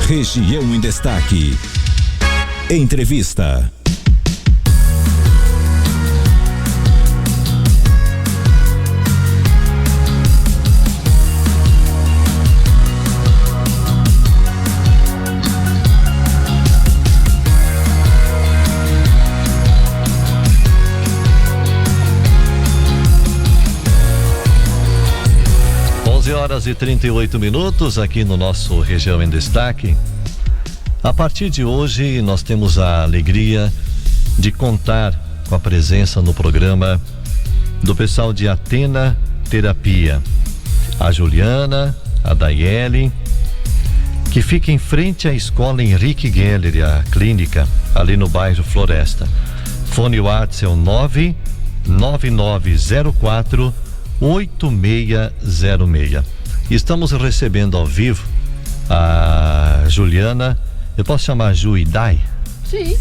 Região em Destaque. Entrevista. Horas e 38 minutos aqui no nosso Região em Destaque. A partir de hoje nós temos a alegria de contar com a presença no programa do pessoal de Atena Terapia, a Juliana, a Daiele, que fica em frente à escola Henrique Geller, a clínica ali no bairro Floresta. Fone WhatsApp é o 99904 8606. Estamos recebendo ao vivo a Juliana. Eu posso chamar Ju e Dai? Sim.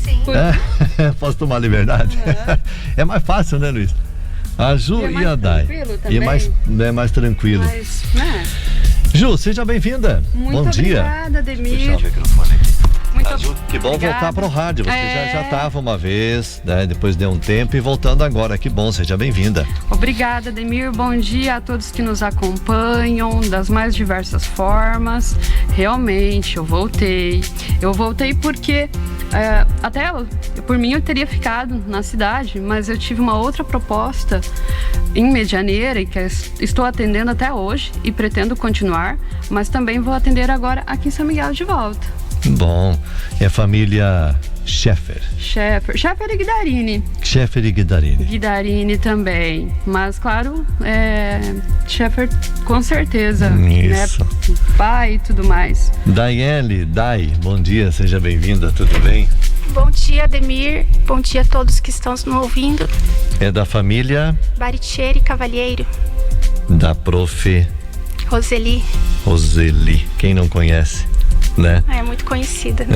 Posso tomar liberdade? Uhum. É mais fácil, né, Luiz? A Ju e a Dai. E é mais tranquilo. Mas, né? Ju, seja bem-vinda. Bom dia. Obrigada, Ademir. Deixa o microfone aqui. Ju, que bom voltar pro rádio. Você já estava uma vez, né? Depois deu um tempo e voltando agora. Que bom, seja bem-vinda. Obrigada, Ademir. Bom dia a todos que nos acompanham das mais diversas formas. Realmente, eu voltei. Eu voltei porque por mim eu teria ficado na cidade, mas eu tive uma outra proposta em Medianeira e que estou atendendo até hoje e pretendo continuar, mas também vou atender agora aqui em São Miguel de volta. Bom, é a família Scheffer e Guidarini. Scheffer e Guidarini. Guidarini também, mas claro, Scheffer com certeza. Isso. Né? Pai e tudo mais. Daiele, bom dia, seja bem-vinda, tudo bem? Bom dia, Ademir, bom dia a todos que estão nos ouvindo. É da família Baritieri Cavalheiro. Da prof. Roseli, quem não conhece, né? É muito conhecida.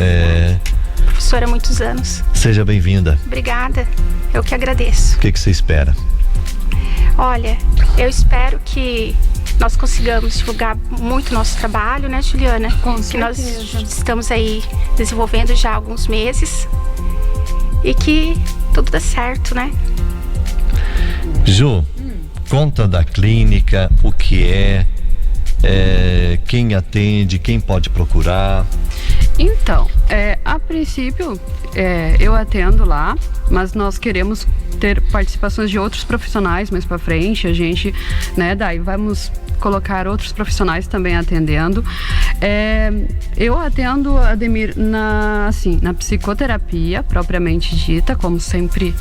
Professora há muitos anos. Seja bem-vinda. Obrigada, eu que agradeço. O que você espera? Olha, eu espero que nós consigamos divulgar muito nosso trabalho, né, Juliana? Com que certeza. Nós estamos aí desenvolvendo já há alguns meses e que tudo dê certo, né? Ju, conta da clínica, o que quem atende, quem pode procurar. Então, a princípio eu atendo lá, mas nós queremos ter participações de outros profissionais mais para frente. A gente, né, daí vamos colocar outros profissionais também atendendo. Eu atendo, Ademir, na psicoterapia propriamente dita, como sempre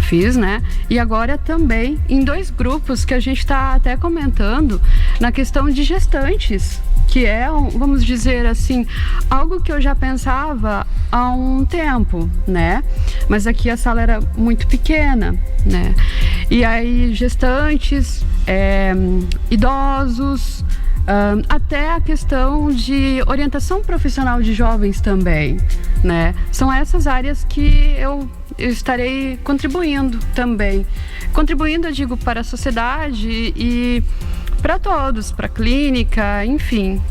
fiz, né? E agora também em 2 grupos que a gente está até comentando na questão de gestantes, que é, vamos dizer assim, algo que eu já pensava há um tempo, né? Mas aqui a sala era muito pequena, né? E aí gestantes, idosos, até a questão de orientação profissional de jovens também, né? São essas áreas que eu estarei contribuindo também. Contribuindo, eu digo, para a sociedade e para todos, para a clínica, enfim.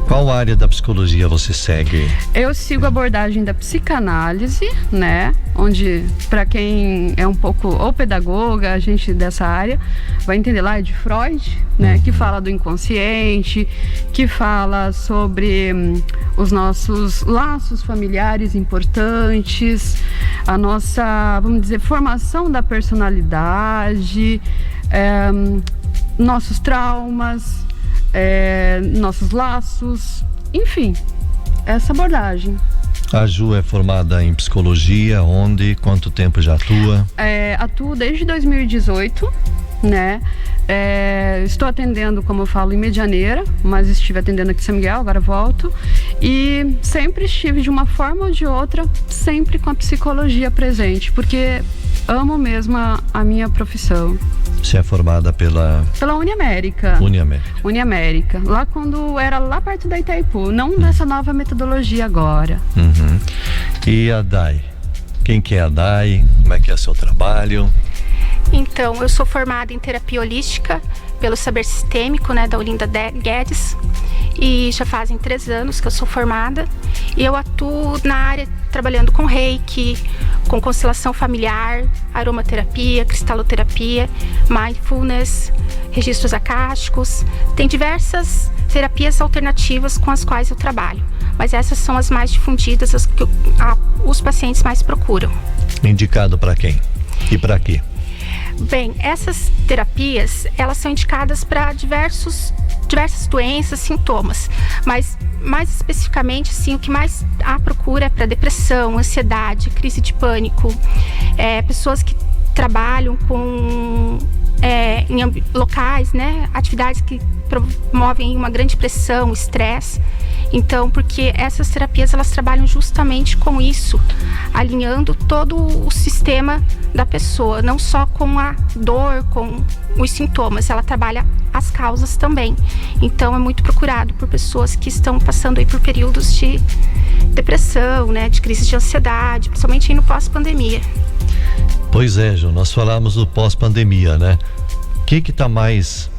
Qual área da psicologia você segue? Eu sigo a abordagem da psicanálise, né? Onde, para quem é um pouco ou pedagoga, a gente dessa área vai entender lá de Freud, né? Que fala do inconsciente, que fala sobre os nossos laços familiares importantes, a nossa, vamos dizer, formação da personalidade, nossos traumas, nossos laços, enfim, essa abordagem. A Ju é formada em psicologia, onde? Quanto tempo já atua? Atuo desde 2018, né? Estou atendendo, como eu falo, em Medianeira, mas estive atendendo aqui em São Miguel, agora volto. E sempre estive, de uma forma ou de outra, sempre com a psicologia presente, porque amo mesmo a minha profissão. Você é formada pela Uniamérica. Uniamérica. Lá quando era lá perto da Itaipu, não nessa nova metodologia agora. E a Dai? Quem que é a Dai? Como é que é seu trabalho? Então, eu sou formada em terapia holística pelo Saber Sistêmico, né, da Olinda Guedes. e já fazem 3 anos que eu sou formada. E eu atuo na área trabalhando com reiki, com constelação familiar, aromaterapia, cristaloterapia, mindfulness, registros acásticos. Tem diversas terapias alternativas com as quais eu trabalho, mas essas são as mais difundidas, as que os pacientes mais procuram. Indicado para quem? E para quê? Bem, essas terapias, elas são indicadas para diversas doenças, sintomas, mas mais especificamente, sim, o que mais há procura é para depressão, ansiedade, crise de pânico, pessoas que trabalham com em locais, né, atividades que promovem uma grande pressão, estresse. Então, porque essas terapias, elas trabalham justamente com isso, alinhando todo o sistema da pessoa, não só com a dor, com os sintomas, ela trabalha as causas também. Então, é muito procurado por pessoas que estão passando aí por períodos de depressão, né, de crise de ansiedade, principalmente aí no pós-pandemia. Pois é, Ju, nós falamos do pós-pandemia, né? O que está mais,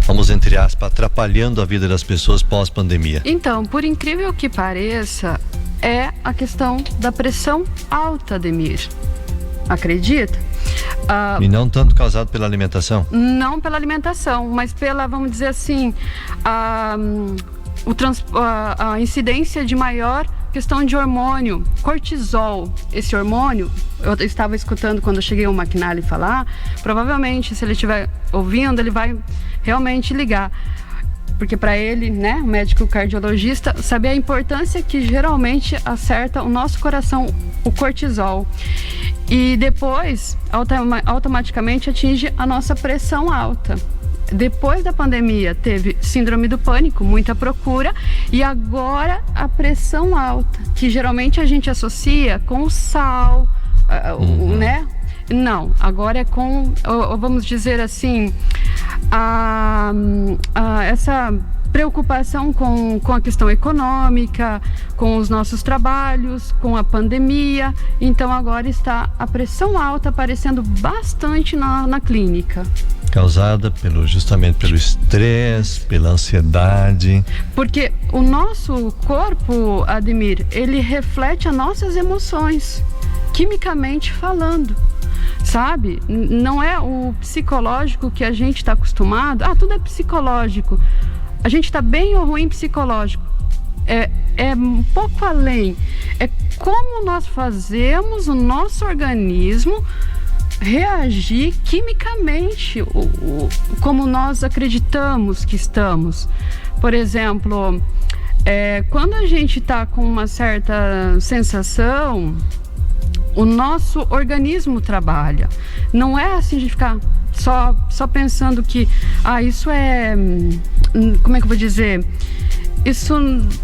vamos entre aspas, atrapalhando a vida das pessoas pós-pandemia? Então, por incrível que pareça, é a questão da pressão alta, Ademir. Acredita? E não tanto causado pela alimentação? Não pela alimentação, mas pela, vamos dizer assim, a incidência de maior questão de hormônio, cortisol. Esse hormônio, eu estava escutando quando eu cheguei ao maquinário falar, provavelmente, se ele estiver ouvindo, ele vai realmente ligar. Porque para ele, né, o médico cardiologista, saber a importância que geralmente acerta o nosso coração, o cortisol. E depois, automaticamente atinge a nossa pressão alta. Depois da pandemia, teve síndrome do pânico, muita procura, e agora a pressão alta, que geralmente a gente associa com o sal, né? Não, agora é com, vamos dizer assim, essa preocupação com a questão econômica, com os nossos trabalhos, com a pandemia. Então agora está a pressão alta aparecendo bastante na clínica. Causada justamente pelo estresse, pela ansiedade. Porque o nosso corpo, Ademir, ele reflete as nossas emoções, quimicamente falando. Sabe? Não é o psicológico que a gente está acostumado. Tudo é psicológico. A gente está bem ou ruim psicológico. É um pouco além. É como nós fazemos o nosso organismo reagir quimicamente, como nós acreditamos que estamos. Por exemplo, quando a gente está com uma certa sensação, o nosso organismo trabalha. Não é assim de ficar só pensando que isso é, como é que eu vou dizer, isso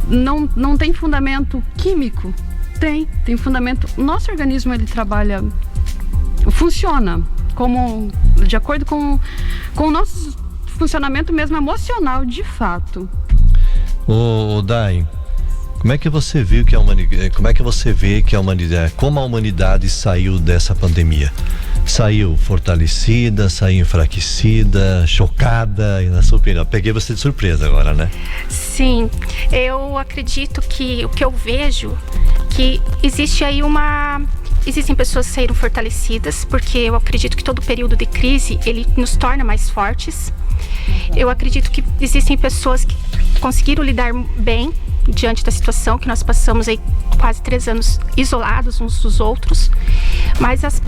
não tem fundamento químico. Tem fundamento. Nosso organismo, ele trabalha, funciona de acordo com o nosso funcionamento mesmo emocional, de fato. Ô Dai, como é que você vê que como a humanidade saiu dessa pandemia? Saiu fortalecida, saiu enfraquecida, chocada, e na sua opinião? Peguei você de surpresa agora, né? Sim, eu acredito que o que eu vejo, que existe aí existem pessoas que saíram fortalecidas, porque eu acredito que todo período de crise, ele nos torna mais fortes. Eu acredito que existem pessoas que conseguiram lidar bem diante da situação que nós passamos aí quase 3 anos isolados uns dos outros, mas as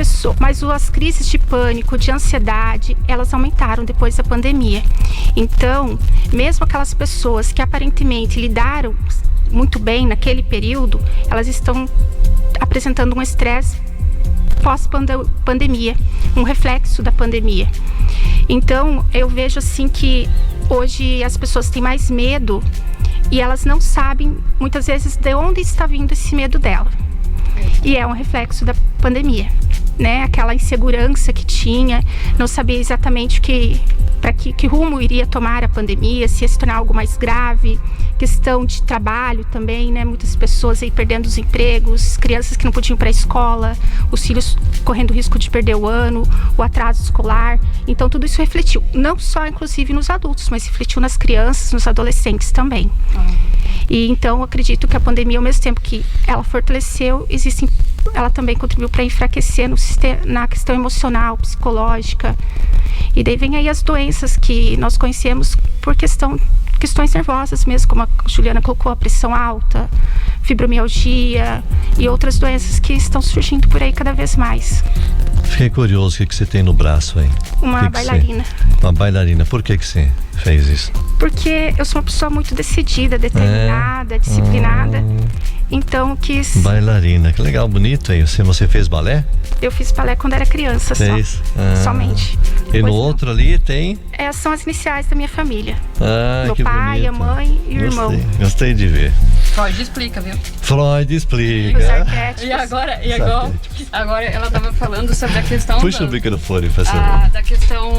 crises de pânico, de ansiedade, elas aumentaram depois da pandemia. Então, mesmo aquelas pessoas que aparentemente lidaram muito bem naquele período, elas estão apresentando um estresse pós-pandemia, um reflexo da pandemia. Então, eu vejo assim que hoje as pessoas têm mais medo e elas não sabem, muitas vezes, de onde está vindo esse medo dela. E é um reflexo da pandemia, né? Aquela insegurança que tinha, não sabia exatamente para que rumo iria tomar a pandemia, se ia se tornar algo mais grave, questão de trabalho também, né? Muitas pessoas aí perdendo os empregos, crianças que não podiam ir para a escola, os filhos correndo risco de perder o ano, o atraso escolar. Então tudo isso refletiu, não só inclusive nos adultos, mas refletiu nas crianças, nos adolescentes também. E então eu acredito que a pandemia, ao mesmo tempo que ela fortaleceu, ela também contribuiu para enfraquecer na questão emocional, psicológica. E daí vem aí as doenças que nós conhecemos por questões nervosas mesmo, como a Juliana colocou, a pressão alta, fibromialgia e outras doenças que estão surgindo por aí cada vez mais. Fiquei curioso, o que você tem no braço aí? Uma bailarina. Uma bailarina, por que você fez isso? Porque eu sou uma pessoa muito decidida, determinada, disciplinada. Então quis... Bailarina, que legal, bonito aí. Você fez balé? Eu fiz balé quando era criança. Fez? Somente. E no outro ali tem? São as iniciais da minha família. Meu que pai, bonito. A mãe e o irmão. Gostei de ver. Freud explica, viu? Freud explica. Os arquétipos. E agora ela estava falando sobre a questão Puxa o microfone, professor. da questão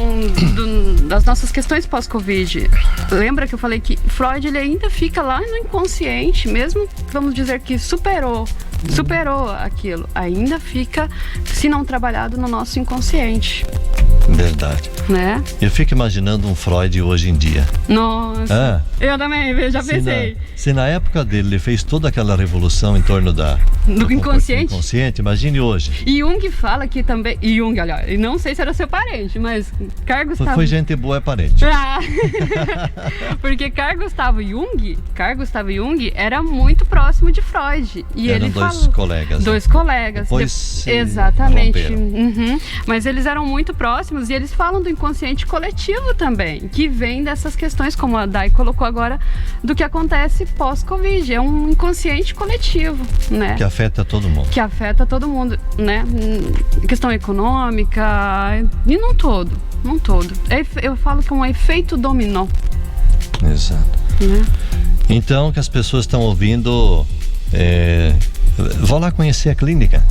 das nossas questões pós-Covid. Lembra que eu falei que Freud ele ainda fica lá no inconsciente, mesmo, vamos dizer que superou aquilo, ainda fica, se não trabalhado, no nosso inconsciente. Verdade. Né? Eu fico imaginando um Freud hoje em dia. Nossa, eu também, já pensei. Se na época dele ele fez toda aquela revolução em torno do inconsciente, imagine hoje. E Jung fala que também, olha, e não sei se era seu parente, mas Carl Gustav... Foi gente boa, é parente. Porque Carl Gustav Jung era muito próximo de Freud. E eram dois colegas. Dois colegas. Depois exatamente. Mas eles eram muito próximos e eles falam do inconsciente coletivo também, que vem dessas questões, como a Dai colocou agora, do que acontece pós-Covid. É um inconsciente coletivo, né? Que afeta todo mundo. Né? Questão econômica, e não todo. Eu falo que é um efeito dominó. Exato. Né? Então, que as pessoas estão ouvindo, vão lá conhecer a clínica.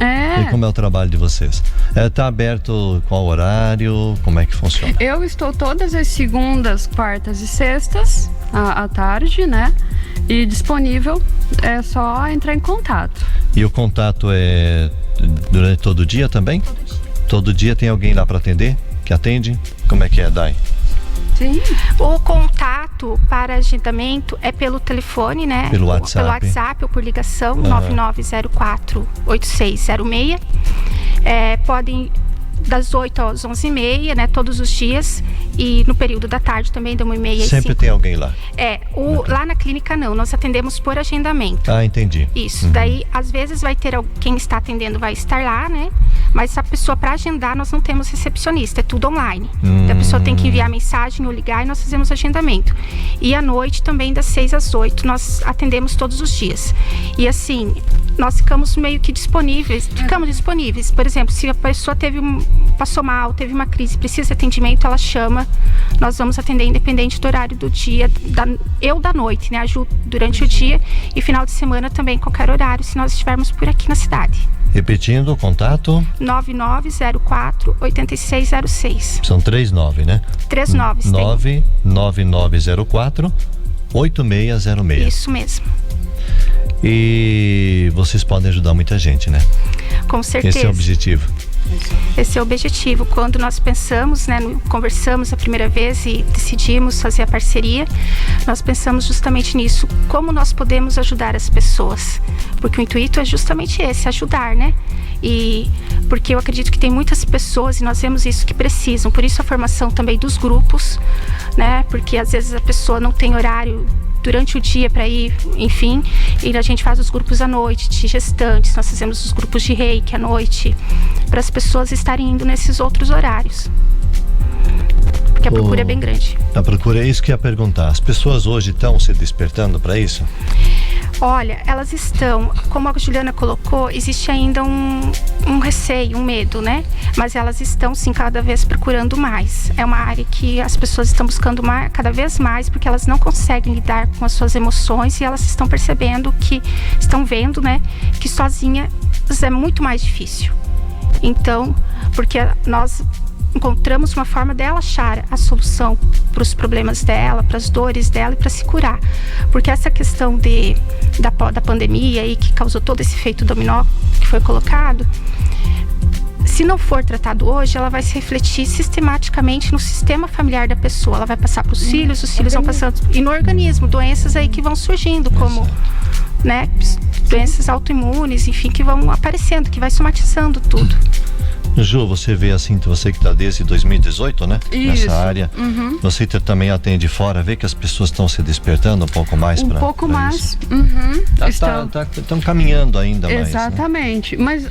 E como é o trabalho de vocês? Está aberto qual horário? Como é que funciona? Eu estou todas as segundas, quartas e sextas à tarde, né? E disponível, é só entrar em contato. E o contato é durante todo o dia também? Todo dia. Todo dia tem alguém lá para atender? Que atende? Como é que é, Dai? Sim. O contato para agendamento é pelo telefone, né? Pelo WhatsApp. Pelo WhatsApp ou por ligação, 9904-8606. Podem das 8 às 11h30, né? Todos os dias. E no período da tarde também, da 1h30 às 5h. Sempre tem alguém lá? Lá na clínica não, nós atendemos por agendamento. Entendi. Isso, daí às vezes vai ter quem está atendendo vai estar lá, né? Mas a pessoa, para agendar, nós não temos recepcionista, é tudo online. Então, a pessoa tem que enviar mensagem ou ligar e nós fazemos agendamento. E à noite também, das 6 às 8, nós atendemos todos os dias. E assim, nós ficamos meio que disponíveis. Por exemplo, se a pessoa passou mal, teve uma crise, precisa de atendimento, ela chama. Nós vamos atender independente do horário do dia, da noite, né? Ajudo durante o dia e final de semana também, qualquer horário, se nós estivermos por aqui na cidade. Repetindo, o contato? 9904-8606. São 39, né? 39. 9904-8606. Isso mesmo. E vocês podem ajudar muita gente, né? Com certeza. Esse é o objetivo. Esse é o objetivo. Quando nós pensamos, né, conversamos a primeira vez e decidimos fazer a parceria, nós pensamos justamente nisso. Como nós podemos ajudar as pessoas? Porque o intuito é justamente esse, ajudar, né? E porque eu acredito que tem muitas pessoas, e nós vemos isso, que precisam. Por isso a formação também dos grupos, né? Porque às vezes a pessoa não tem horário durante o dia para ir, enfim, e a gente faz os grupos à noite de gestantes, nós fazemos os grupos de reiki à noite, para as pessoas estarem indo nesses outros horários, porque a procura é bem grande. A procura, é isso que eu ia perguntar, as pessoas hoje estão se despertando para isso? Olha, elas estão, como a Juliana colocou, existe ainda um receio, um medo, né? Mas elas estão, sim, cada vez procurando mais. É uma área que as pessoas estão buscando cada vez mais, porque elas não conseguem lidar com as suas emoções e elas estão percebendo estão vendo, né? Que sozinha é muito mais difícil. Então, porque nós encontramos uma forma dela achar a solução para os problemas dela, para as dores dela e para se curar. Porque essa questão da pandemia aí, que causou todo esse efeito dominó que foi colocado, se não for tratado hoje, ela vai se refletir sistematicamente no sistema familiar da pessoa. Ela vai passar para os filhos, os filhos vão passando, e no organismo, doenças aí que vão surgindo, como, né, doenças autoimunes, enfim, que vão aparecendo, que vai somatizando tudo. Ju, você vê assim, você que está desde 2018, né? Isso. Nessa área. Você também atende fora, vê que as pessoas estão se despertando um pouco mais para isso. Um pouco mais. Estão caminhando ainda mais. Exatamente. Né? Mas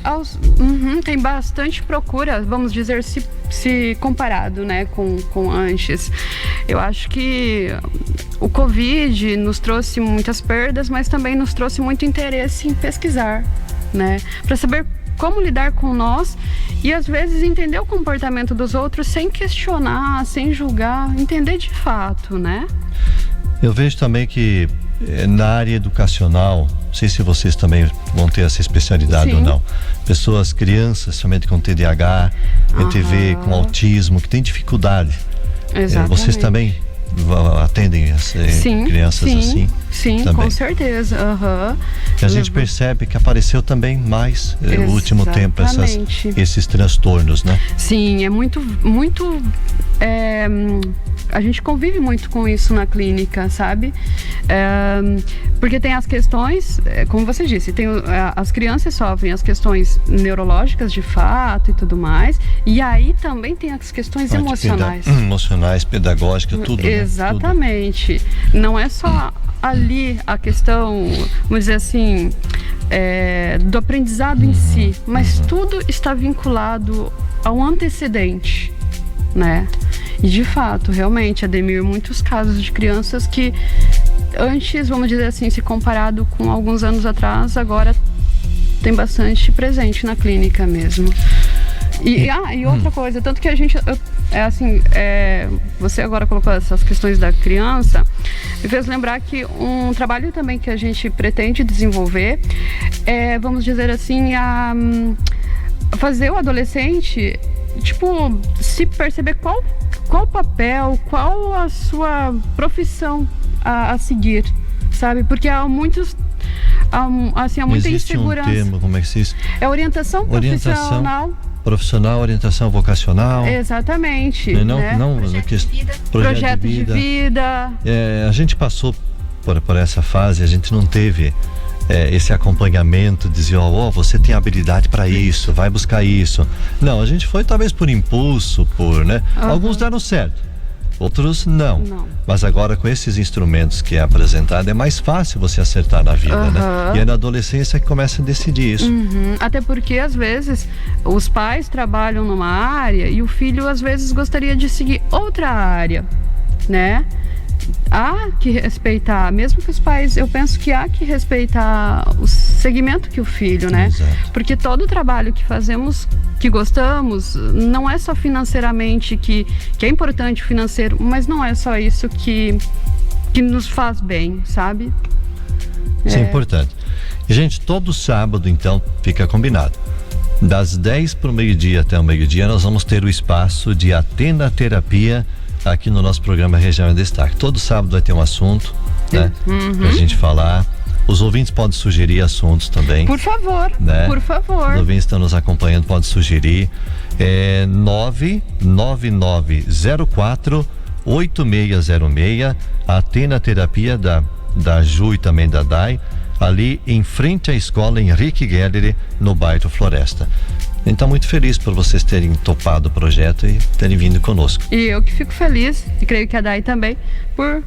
tem bastante procura, vamos dizer, se comparado, né, com antes. Eu acho que o Covid nos trouxe muitas perdas, mas também nos trouxe muito interesse em pesquisar, né? Para saber como lidar com nós e às vezes entender o comportamento dos outros sem questionar, sem julgar, entender de fato, né? Eu vejo também que na área educacional, não sei se vocês também vão ter essa especialidade ou não, crianças somente com TDAH, ETV, com autismo, que tem dificuldade. Exatamente. Vocês também atendem crianças assim? Sim, também. Com certeza. E a gente percebe que apareceu também mais no último tempo esses transtornos, né? Sim, é muito a gente convive muito com isso na clínica, sabe? Porque tem as questões, como você disse, as crianças sofrem as questões neurológicas de fato e tudo mais, e aí também tem as questões emocionais. Emocionais, pedagógicas, tudo. Exatamente. Tudo. Não é só ali a questão, vamos dizer assim, do aprendizado em si, mas tudo está vinculado ao antecedente, né? E de fato, realmente, Ademir, muitos casos de crianças que antes, vamos dizer assim, se comparado com alguns anos atrás, agora tem bastante presente na clínica mesmo. E outra coisa, tanto que a gente, você agora colocou essas questões da criança, me fez lembrar que um trabalho também que a gente pretende desenvolver é, vamos dizer assim, fazer o adolescente, tipo, se perceber qual o papel, qual a sua profissão a seguir, sabe? Porque há muita insegurança. Existe um termo, como é que se diz? É orientação profissional, orientação vocacional. Exatamente. Não, projeto de vida. A gente passou por essa fase, a gente não teve esse acompanhamento, dizer, você tem habilidade para isso, vai buscar isso. Não, a gente foi talvez por impulso, né? Alguns deram certo, outros não. Mas agora com esses instrumentos que é apresentado, é mais fácil você acertar na vida, né? E é na adolescência que começa a decidir isso. Até porque às vezes os pais trabalham numa área e o filho às vezes gostaria de seguir outra área, né? Há que respeitar, mesmo que os pais, eu penso que há que respeitar o segmento que o filho, né? Exato. Porque todo o trabalho que fazemos, que gostamos, não é só financeiramente, que é importante o financeiro, mas não é só isso que nos faz bem, sabe? Isso é importante. E, gente, todo sábado, então, fica combinado. Das 10 para o meio-dia até o meio-dia, nós vamos ter o espaço de Atena Terapia aqui no nosso programa Região em Destaque. Todo sábado vai ter um assunto, né? Pra gente falar. Os ouvintes podem sugerir assuntos também. Por favor, né? Por favor. Os ouvintes estão nos acompanhando, podem sugerir. 99904-8606. Atena Terapia da Ju e também da Dai, ali em frente à escola Henrique Geller, no bairro Floresta. A gente está muito feliz por vocês terem topado o projeto e terem vindo conosco. E eu que fico feliz, e creio que a Dai também,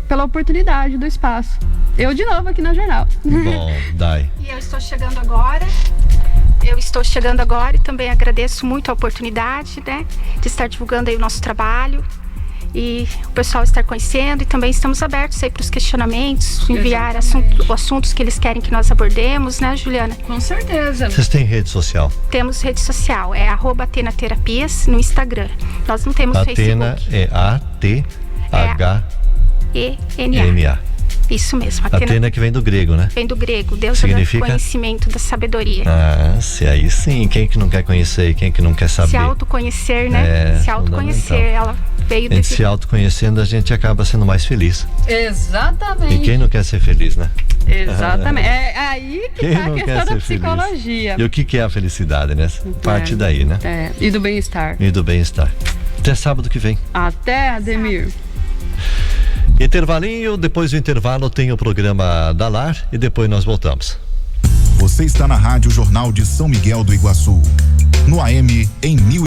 pela oportunidade do espaço. Eu de novo aqui na Jornal. Bom, Dai. E eu estou chegando agora e também agradeço muito a oportunidade, né, de estar divulgando aí o nosso trabalho e o pessoal estar conhecendo, e também estamos abertos aí para os questionamentos, enviar assuntos que eles querem que nós abordemos, né, Juliana? Com certeza. Vocês têm rede social? Temos rede social, é @Atena Terapias no Instagram. Nós não temos Atena Facebook. é A-T-H-E-N-A. Isso mesmo. Atena que vem do grego, né? Vem do grego, Deus Significa? do conhecimento, da sabedoria. Se aí sim, quem que não quer conhecer, quem que não quer saber? Se autoconhecer, né? Se autoconhecer, ela veio a gente se autoconhecendo, a gente acaba sendo mais feliz. Exatamente. E quem não quer ser feliz, né? Exatamente. É aí que Quem tá a não questão quer da ser feliz? psicologia. E o que é a felicidade, né? Parte daí, né? E do bem-estar. E do bem-estar. Até sábado que vem. Até, Ademir. Intervalinho, depois do intervalo tem o programa da Lar e depois nós voltamos. Você está na Rádio Jornal de São Miguel do Iguaçu, no AM em 1000.